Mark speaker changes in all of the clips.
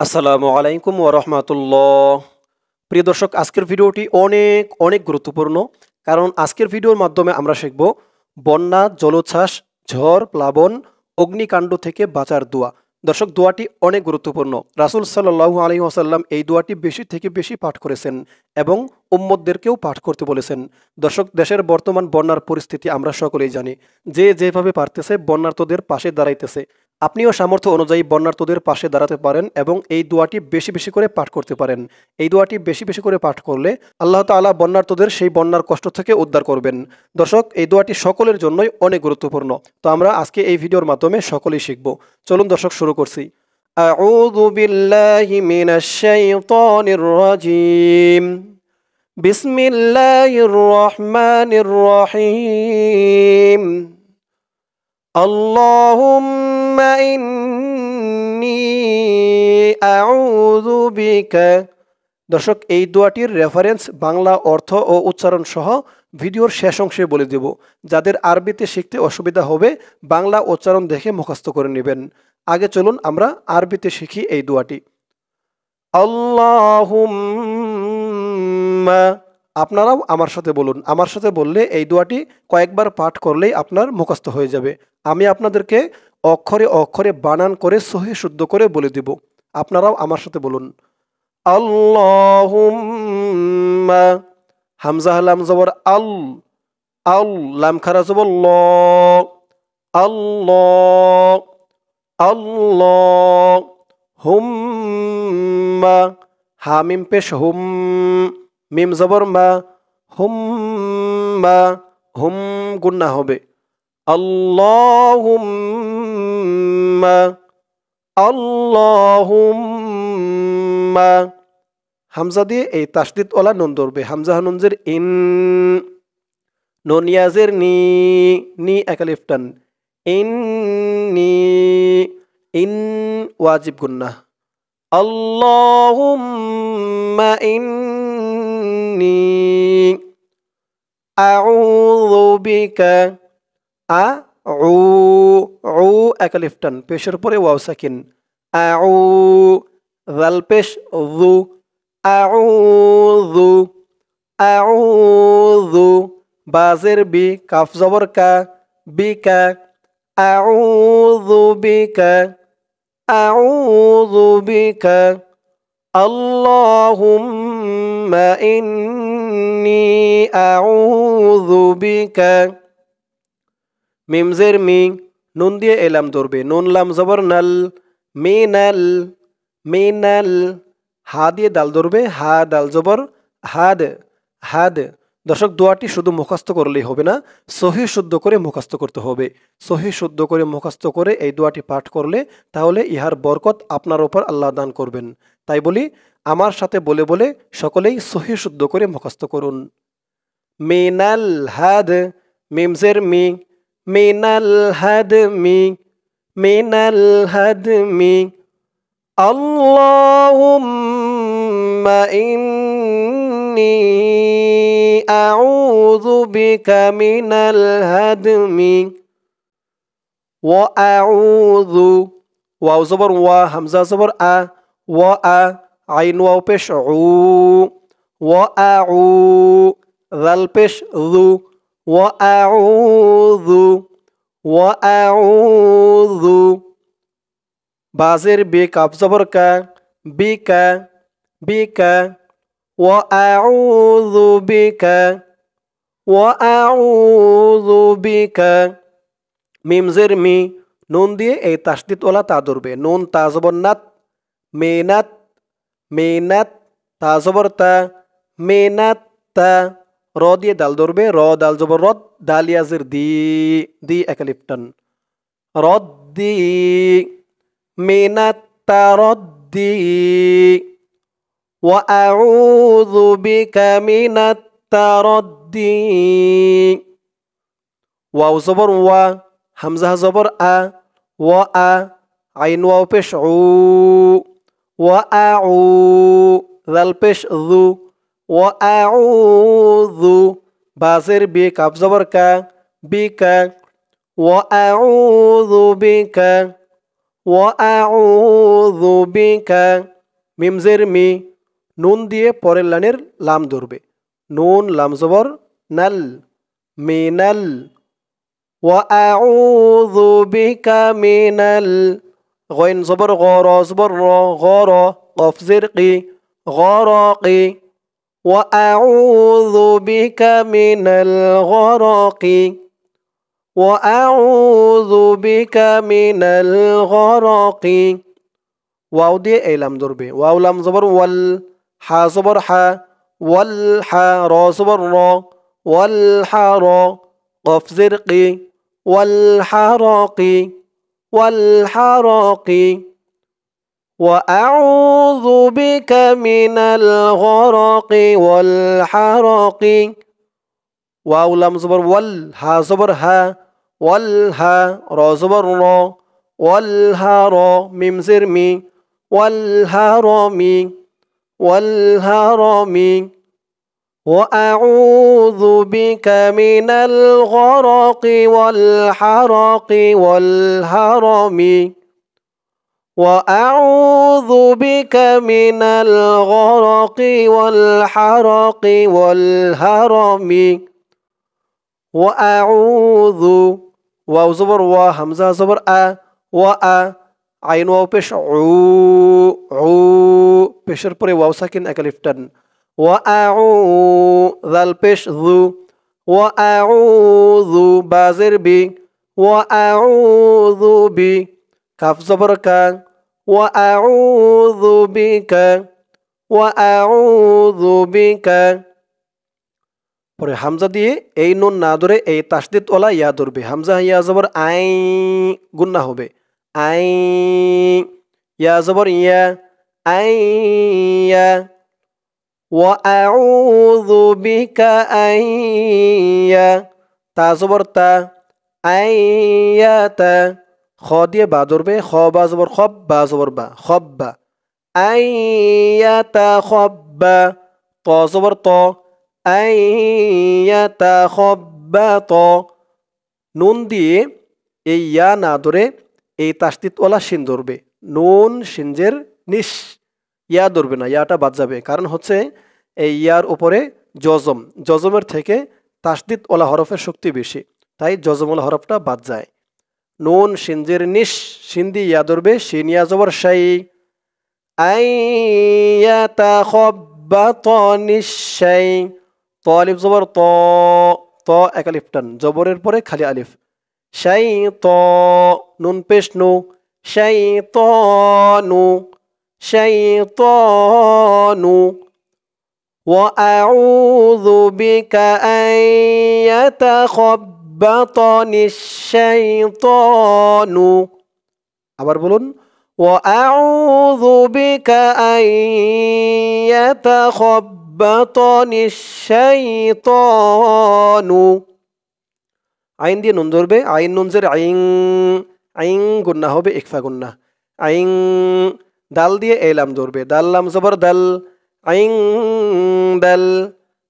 Speaker 1: আসসালামু আলাইকুম ওয়া রাহমাতুল্লাহ। প্রিয় দর্শক, আজকের ভিডিওটি অনেক অনেক গুরুত্বপূর্ণ। কারণ আজকের ভিডিওর মাধ্যমে আমরা শিখব বন্যা, জলোচ্ছ্বাস, ঝড়, প্লাবন, অগ্নিকাণ্ড থেকে বাঁচার দোয়া। দর্শক, দোয়াটি অনেক গুরুত্বপূর্ণ। রাসূল সাল্লাল্লাহু আলাইহি ওয়াসাল্লাম এই দোয়াটি বেশি থেকে বেশি পাঠ করেছেন এবং উম্মতদেরকেও পাঠ করতে বলেছেন। দর্শক, দেশের বর্তমান বন্যার পরিস্থিতি আমরা সকলেই জানি। যে যেভাবে পারতেছে বন্যার্তদের পাশে দাঁড়াইতেছে। আপনিও সামর্থ্য অনুযায়ী বন্যার্তদের পাশে দাঁড়াতে পারেন এবং এই দোয়াটি বেশি বেশি করে পাঠ করতে পারেন। এই দোয়াটি বেশি বেশি করে পাঠ করলে আল্লাহ তাআলা বন্যার্তদের সেই বন্যার কষ্ট থেকে উদ্ধার করবেন। দর্শক, এই দোয়াটি সকলের জন্যই অনেক গুরুত্বপূর্ণ। তো আমরা আজকে এই ভিডিওর মাধ্যমে সকলেই শিখব। চলুন দর্শক, শুরু করছি। আউযু বিল্লাহি মিনাশ শাইতানির রাজীম। বিসমিল্লাহির রহমানির রহিম। আল্লাহুম্মা ইন্নী আউযু বিকা। দর্শক, এই দোয়াটির রেফারেন্স, বাংলা অর্থ ও উচ্চারণ সহ ভিডিওর শেষ অংশে বলে দেব। যাদের আরবিতে শিখতে অসুবিধা হবে বাংলা উচ্চারণ দেখে মুখস্থ করে নেবেন। আগে চলুন আমরা আরবিতে শিখি এই দোয়াটি। আল্লাহুম্মা। আপনারাও আমার সাথে বলুন। আমার সাথে বললে এই দোয়াটি কয়েকবার পাঠ করলেই আপনার মুখস্থ হয়ে যাবে। আমি আপনাদেরকে অক্ষরে অক্ষরে বানান করে সহি শুদ্ধ করে বলে দিব। আপনারাও আমার সাথে বলুন। আল্লাহুম্মা। হামজা লাম জবর আল, আল লাম খারা জবর ল, আল্লাহ, আল্লাহ। হুম্মা। হামিম পেশ হুম, মিম জবর মা, হুম্মা। হুম গুন্না হবে। আল্লাহুম্মা, আল্লাহুম্মা। হামজা দিয়ে এই তাসদিদ ওলা নুন ধরবে। হামজা নুনজের ইন, নুন ইয়াজের নি, নি একালিফ টান। ইন্নি, ইন ওয়াজিব গুন্না। আল্লাহুম্মা ইন্নী আউযু বিকা। আউ, উ একালিফ টান, পেশের পরে ওয়াও সাকিন। আউ, যাল পেশ যু, আউযু, আউযু। বাজের বি, কাফ জবর কা, বিকা। আউযু বিকা, আউযু বিকা। আল্লাহুম্মা ইন্নী আউযু বিকা। মিমজের মি, নুন দিয়ে এলাম ধরবে। নুন লাম জবর নাল, মিনাল, মিনাল। হা দিয়ে দাল ধরবে। হা দাল জবর হাদ, হাদ। দর্শক, দোয়াটি শুধু মুখস্থ করলেই হবে না, সহি শুদ্ধ করে মুখস্থ করতে হবে। সহি শুদ্ধ করে মুখস্থ করে এই দোয়াটি পাঠ করলে তাহলে ইহার বরকত আপনার ওপর আল্লাহ দান করবেন। তাই বলি, আমার সাথে বলে বলে সকলেই সহি শুদ্ধ করে মুখস্থ করুন। মিনাল হাদ, মিমজের মি, মিনাল হাদ মি, মিনাল হাদ মি। আল্লাহুম্মা ইন্নী আউযু বিকা মিনাল হাদমি ওয়া আউযু। ওয়াও জবর ওয়া, হামজা জবর আ, ওয়া আ, আইন ওয়াও পেশ উ, ওয়া আউ, যাল পেশ যু, ওয়া আউযু, ওয়া আউযু। বাজের বে, কাফ জবর কা, বিকা, বিকা। ওয়া আউযু বিকা, ওয়া আউযু বিকা। মিমজের মি, নুন দিয়ে এই তাসদিদ ওলা তা ধরবে। নুন তা জবর নাত, মেনাত, মেনাত। তা জবর তা, মেনাত তা। র দিয়ে দাল ধরবে। র দাল জবর রদ, দাল ইয়াজের দি, দি একালিফ টান। রদ্দি, মিনাত তারদ্দি। ওয়া আউযু বিকা মিনাত তারদ্দি। ওয়াও জবর ওয়া, হামজা জবর আ, ওয়া আ, আইন ওয়াও পেশ উ, ওয়া আউ, যাল পেশ যু, ওয়া আউযু। বাজের বি, কাফ জবর কা, বিকা। ওয়া আউযু বিকা, ওয়াআউযু বিকা মিম জের মি নুন দিয়ে পরের লাইনের লাম ধরবে নুন লাম জবর নাল মিনাল ওয়াআউযু বিকা মিনাল গইন জবর গ র জবর র গ র কফ জের কি গরাকি ওয়াআউযু বিকা মিনাল গরাকি ওয়াআউযু বিকা মিনাল গরাকি ওয়াও দিয়ে এই লাম ধরবে ওয়াও লাম জবর ওয়াল হা জবর হা ওয়াল হা র জবর র ওয়াল হা র কফ জের কি ওয়াল হারাকি ওয়াল হারাকি وأعوذ بك من الغرق والحرق واو لام زبر وال ها زبر ها والها را زبر را والها را ميم زر مي والهرمي والهرمي وأعوذ بك من الغرق والحرق والهرم وأعوذ بك من الغرق والحرق والهرم وأعوذ واو زبر و همزة زبر أ وأ عين واو পেশ عو পেশের পরে ওয়াও সাকিন একালিফ টান وأعو ذال পেশ ذو وأعوذ بازر بي وأعوذ بي কাফ জবর কা وأعوذ بك وأعوذ بك পরে হামজা দিয়ে এই নুন না ধরে এই তাসদিদ ওয়ালা ইয়া ধরবে হামজা ইয়া জবর আই গুন্না হবে আই ইয়া জবর ইয়া আই ইয়া وأعوذ بك أن يا তা জবর তা আই ইয়া তা খ দিয়ে বা ধরবে খ বা জবর খব বা জবর বা খব্বা আই ইয়া তা খব্বা ত জবর ত আই ইয়া তা খব্বা ত নুন দিয়ে এই ইয়া না ধরে এই তাসদিদ ওয়ালা শিন ধরবে নুন শিনজের নিশ ইয়া ধরবে না ইয়াটা বাদ যাবে কারণ হচ্ছে এই ইয়ার উপরে জজম জজমের থেকে তাসদিদ ওয়ালা হরফের শক্তি বেশি তাই জজম ওয়ালা হরফটা বাদ যায় নুন শিনজের নিশ শিন দিয়ে ইয়া ধরবে শিন ইয়া জবর শাই আই ইয়া তা খব্বাত নিশ্শাই ত আলিফ জবর ত ত এক আলিফ টান জবরের পরে খালি আলিফ শাই ত নুন পেশ নু শাই ত নু شيطان وأعوذ بك أن يتخبطني الشيطان আবার বলুন وأعوذ بك أن يتخبطني الشيطان আইন দিয়ে নুন ধরবে আইন নুন জের আইন আইন গুন্না হবে ইকফা গুন্না আইন দাল দিয়ে এলাম ধরবে দাল লাম জবর দাল আইন দাল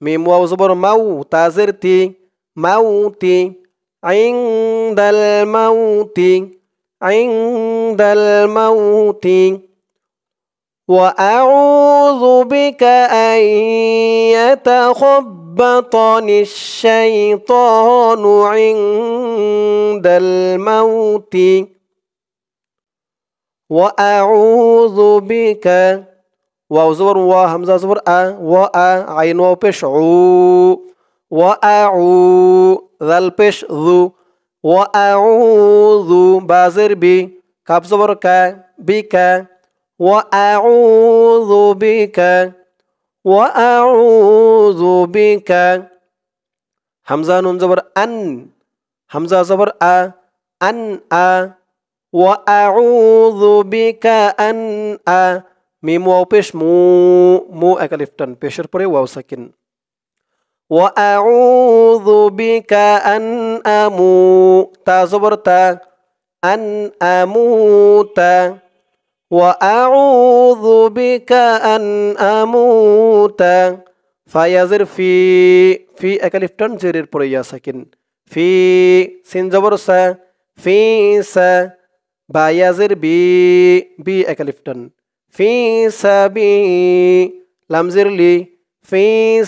Speaker 1: মিম ওয়াও জবর মাউ তাজের তি মাউতি আইন দাল মাউতি আইন দাল মাউতি وأعوذ بك أن يتخبطني الشيطان عند الموت وأعوذ بك واو زبر و همزة زبر أ وأ عين واو পেশ وأعو ذال পেশ ذو وأعوذ بازر بي كاف زبر كا بك وأعوذ بك وأعوذ بك همزة نون زبر أن همزة زبر أ أن أ وأعوذ بك أن أ ميم واو পেশ মু মু এক আলিফ টান পেশের পরে ওয়াও সাকিন وأعوذ بك أن أموت تا زبر تا أن أموت وأعوذ بك أن أموت فيزر في এক আলিফ টান জেরের পরে ইয়া সাকিন في সিন জবর সা في سا বা ইয়াজের বি, বি এক আলিফ টান। ফি সাবি, লামজের লি, ফি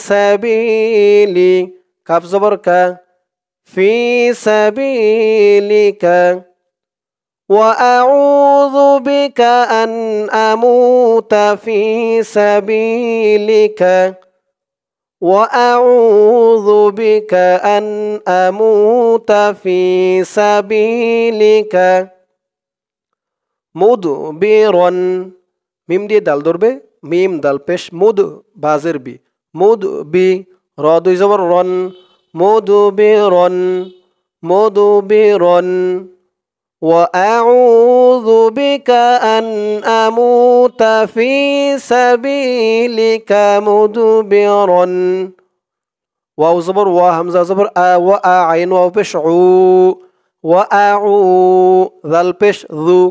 Speaker 1: সাবিলি, কাফ জবর কা, ফি সাবিলিকা। وأعوذ بك أن أموت في سبيلك وأعوذ بك أن أموت في سبيلك মুদবিরন, মিম দিয়ে দাল ধরবে, মিম দাল পেশ, মুদ বাজের বি, মুদ বি, র দুই জবর রন, মুদবিরন, মুদবিরন। وأعوذ بك أن أموت في سبيلك مدبرا واو زبر وا همزة زبر عين واو بش ذل بش ذو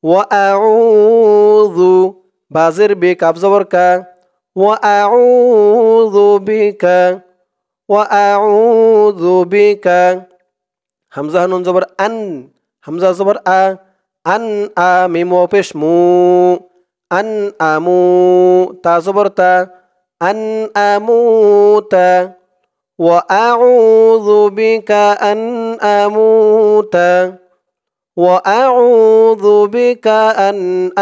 Speaker 1: وأعوذ بازر بك كاف زبر كا وأعوذ بك হামজা নুন জবর আন, হামজা জবর আন মিম ওয়াও পেশ মু, আন আমু, তা জবর তা, আন আমুতা। ওয়া আউযু বিকা আন আমুতা, ওয়া আউযু বিকা আন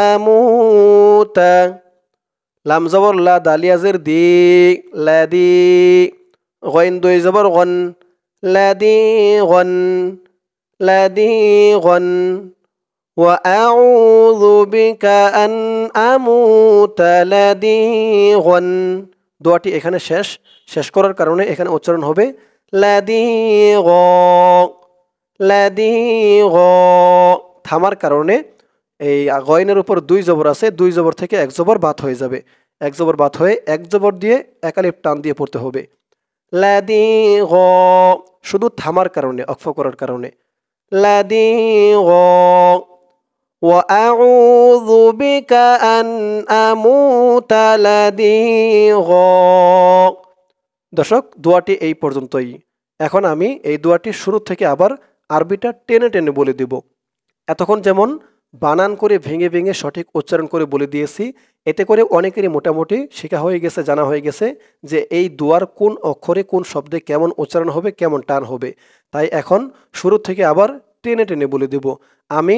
Speaker 1: আমুতা। লাম জবর লা, দালিয়াজের দি, লাদি, গইন দুই জবর গন, لديغا لديغا وأعوذ بك أن أموت لديغا। দোয়াটি এখানে শেষ করার কারণে এখানে উচ্চারণ হবে লাদিগ, লাদিগ। থামার কারণে এই গয়নের উপর দুই জবর আছে, দুই জবর থেকে এক জবর বাদ হয়ে যাবে, এক জবর বাদ হয়ে এক জবর দিয়ে এক আলিফ টান দিয়ে পড়তে হবে। লাদিগ, শুধু থামার কারণে, অক্ফ করার কারণে। লাদিগ ওয়াআউযু বিকা আন আমুতা লাদিগ। দর্শক, দোয়াটি এই পর্যন্তই। এখন আমি এই দোয়াটি শুরু থেকে আবার আরবিটা টেনে টেনে বলে দিব। এতক্ষণ যেমন বানান করে ভেঙে ভেঙে সঠিক উচ্চারণ করে বলে দিয়েছি, এতে করে অনেকেরই মোটামুটি শেখা হয়ে গেছে, জানা হয়ে গেছে যে এই দোয়ার কোন অক্ষরে কোন শব্দে কেমন উচ্চারণ হবে, কেমন টান হবে। তাই এখন শুরু থেকে আবার টেনে টেনে বলে দেব। আমি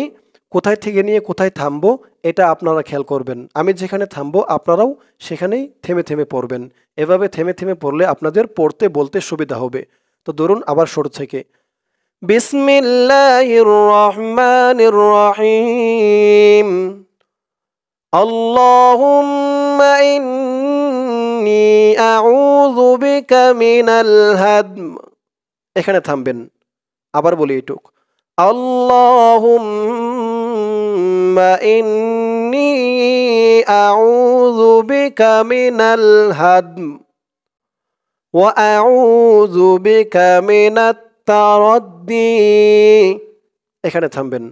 Speaker 1: কোথায় থেকে নিয়ে কোথায় থামবো এটা আপনারা খেয়াল করবেন। আমি যেখানে থামবো আপনারাও সেখানেই থেমে থেমে পড়বেন। এভাবে থেমে থেমে পড়লে আপনাদের পড়তে বলতে সুবিধা হবে। তো ধরুন আবার শুরু থেকে। বিসমিল্লাহির রহমানির রহিম। আল্লাহুম্মা ইন্নী আউযু বিকা মিনাল হাদম। এখানে থামবেন। আবার বলি এটুক। আল্লাহুম্মা ইন্নী আউযু বিকা মিনাল হাদম ওয়া আউযু বিকা মিনাত তারাদ্দি। এখানে থামবেন।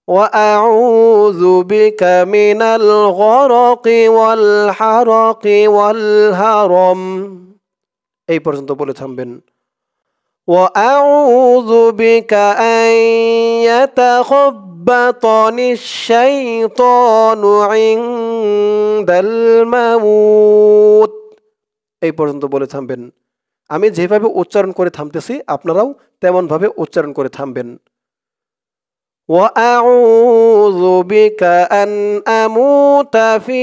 Speaker 1: وأعوذ بك من الغرق والحرق والهرم। এই পর্যন্ত বলে থামবেন। وأعوذ بك أن يتخبطني الشيطان عند الموت। এই পর্যন্ত বলে থামবেন। আমি যেভাবে উচ্চারণ করে থামতেছি আপনারাও তেমনভাবে উচ্চারণ করে থামবেন। وأعوذ بك أن أموت في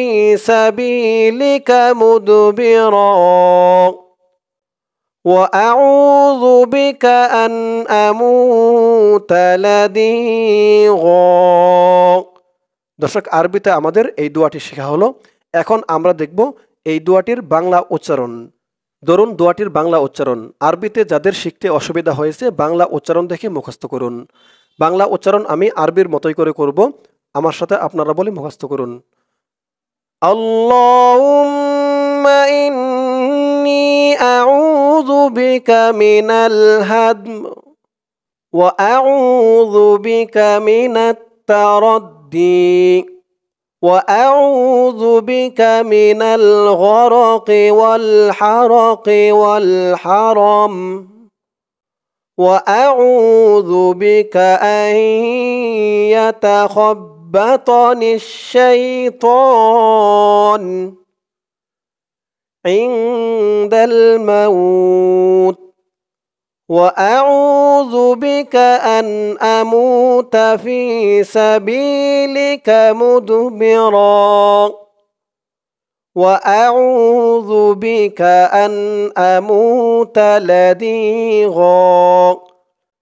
Speaker 1: سبيلك مدبرا وأعوذ بك أن أموت لديغا। দর্শক, আরবিতে আমাদের এই দোয়াটি শেখা হলো। এখন আমরা দেখব এই দোয়াটির বাংলা উচ্চারণ। ধরুন দোয়াটির বাংলা উচ্চারণ। আরবিতে যাদের শিখতে অসুবিধা হয়েছে বাংলা উচ্চারণ দেখে মুখস্থ করুন। বাংলা উচ্চারণ আমি আরবির মতোই করে করব, আমার সাথে আপনারা বলে মুখস্থ করুন। আল্লাহুম্মা ইন্নী আউযু বিকা মিনাল হাদম ওয়া আউযু বিকা মিনাত তারাদ্দি ওয়া আউযু বিকা মিনাল গরকি ওয়াল হারকি ওয়াল হারাম وأعوذ بك أن يتخبطني الشيطان عند الموت وأعوذ بك أن أموت في سبيلك مدبرا وأعوذ بك أن أموت لديغا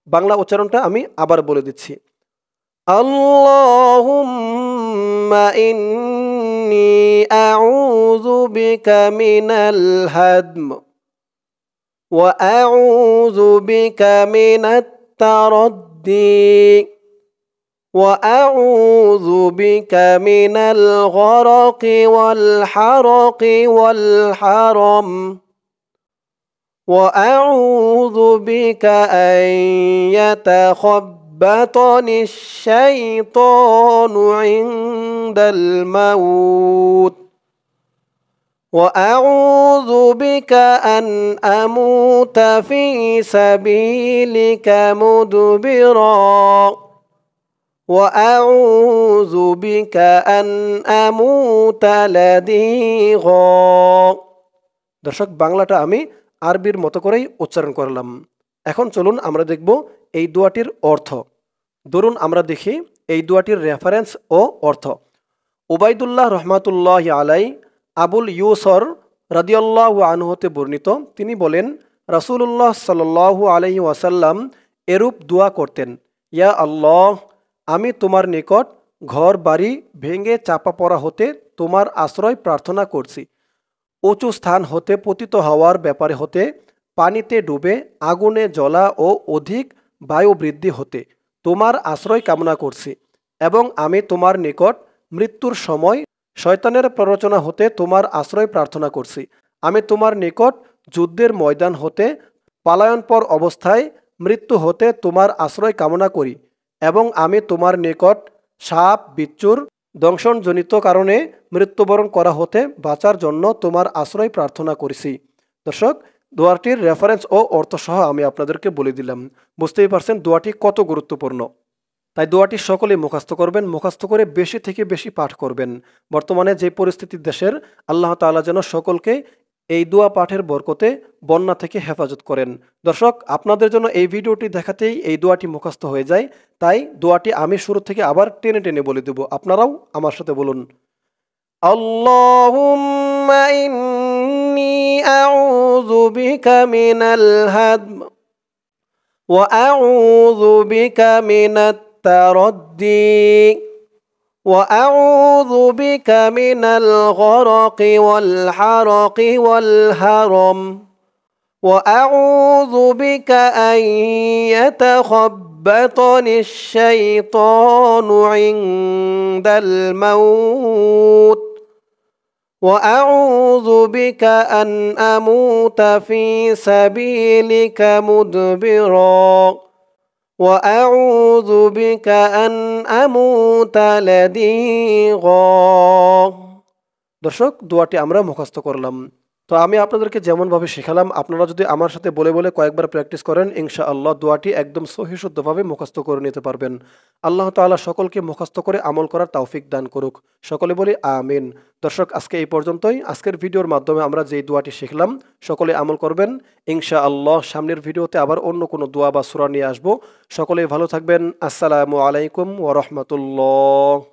Speaker 1: বাংলা উচ্চারণটা আমি আবার বলে দিচ্ছি আল্লাহুম্মা ইন্নী আউযু বিকা মিনাল হাদম ওয়া আউযু বিকা মিনাত তারাদ্দি وأعوذ بك من الغرق والحرق والحرم وأعوذ بك أن يتخبطني الشيطان عند الموت وأعوذ بك أن أموت في سبيلك مدبرا وأعوذ بك أن أموت لديغا দর্শক বাংলাটা আমি আরবির মতো করেই উচ্চারণ করলাম এখন চলুন আমরা দেখব এই দোয়াটির অর্থ ধরুন আমরা দেখি এই দোয়াটির রেফারেন্স ও অর্থ উবাইদুল্লাহ রহমাতুল্লাহি আলাই আবুল ইউসর রাদিয়াল্লাহু আনহু হতে বর্ণিত তিনি বলেন রাসূলুল্লাহ সাল্লাল্লাহু আলাইহি ওয়াসাল্লাম এরূপ দোয়া করতেন ইয়া আল্লাহ আমি তোমার নিকট ঘর বাড়ি ভেঙে চাপা পড়া হতে তোমার আশ্রয় প্রার্থনা করছি উঁচু স্থান হতে পতিত হওয়ার ব্যাপারে হতে পানিতে ডুবে আগুনে জ্বলা ও অধিক বায়ু বৃদ্ধি হতে তোমার আশ্রয় কামনা করছি এবং আমি তোমার নিকট মৃত্যুর সময় শয়তানের প্ররোচনা হতে তোমার আশ্রয় প্রার্থনা করছি আমি তোমার নিকট যুদ্ধের ময়দান হতে পালায়নপর অবস্থায় মৃত্যু হতে তোমার আশ্রয় কামনা করি এবং আমি তোমার নিকট সাপ বিচ্ছুর দংশনজনিত কারণে মৃত্যুবরণ করা হতে বাঁচার জন্য তোমার আশ্রয় প্রার্থনা করেছি দর্শক দোয়াটির রেফারেন্স ও অর্থ সহ আমি আপনাদেরকে বলে দিলাম বুঝতেই পারছেন দোয়াটি কত গুরুত্বপূর্ণ তাই দোয়াটি সকলে মুখস্থ করবেন মুখস্থ করে বেশি থেকে বেশি পাঠ করবেন বর্তমানে যে পরিস্থিতি দেশের আল্লাহ তাআলা যেন সকলকে এই দোয়া পাঠের বরকতে বন্যা থেকে হেফাজত করেন দর্শক আপনাদের জন্য এই ভিডিওটি দেখাতেই এই দোয়াটি মুখস্থ হয়ে যায় তাই দোয়াটি আমি শুরু থেকে আবার টেনে টেনে বলে দেব আপনারাও আমার সাথে বলুন আল্লাহুম্মা ইন্নী আউযু বিকা মিনাল হাদম ওয়া আউযু বিকা মিনাত তারাদ্দি وأعوذ بك من الغرق والحرق والهرم وأعوذ بك أن يتخبطني الشيطان عند الموت وأعوذ بك أن أموت في سبيلك مدبرا وأعوذ بك أن أموت لديغا দর্শক দোয়াটি আমরা মুখস্থ করলাম তো আমি আপনাদেরকে যেমনভাবে শেখালাম আপনারা যদি আমার সাথে বলে বলে কয়েকবার প্র্যাকটিস করেন ইনশাআল্লাহ দোয়াটি একদম সহিহ শুদ্ধভাবে মুখস্থ করে নিতে পারবেন আল্লাহ তাআলা সকলকে মুখস্থ করে আমল করার তৌফিক দান করুক সকলে বলি আমিন দর্শক আজকে এই পর্যন্তই আজকের ভিডিওর মাধ্যমে আমরা যেই দোয়াটি শিখলাম সকলে আমল করবেন ইনশাআল্লাহ সামনের ভিডিওতে আবার অন্য কোনো দোয়া বা সূরা নিয়ে আসব সকলেই ভালো থাকবেন আসসালামু আলাইকুম ওয়া রাহমাতুল্লাহ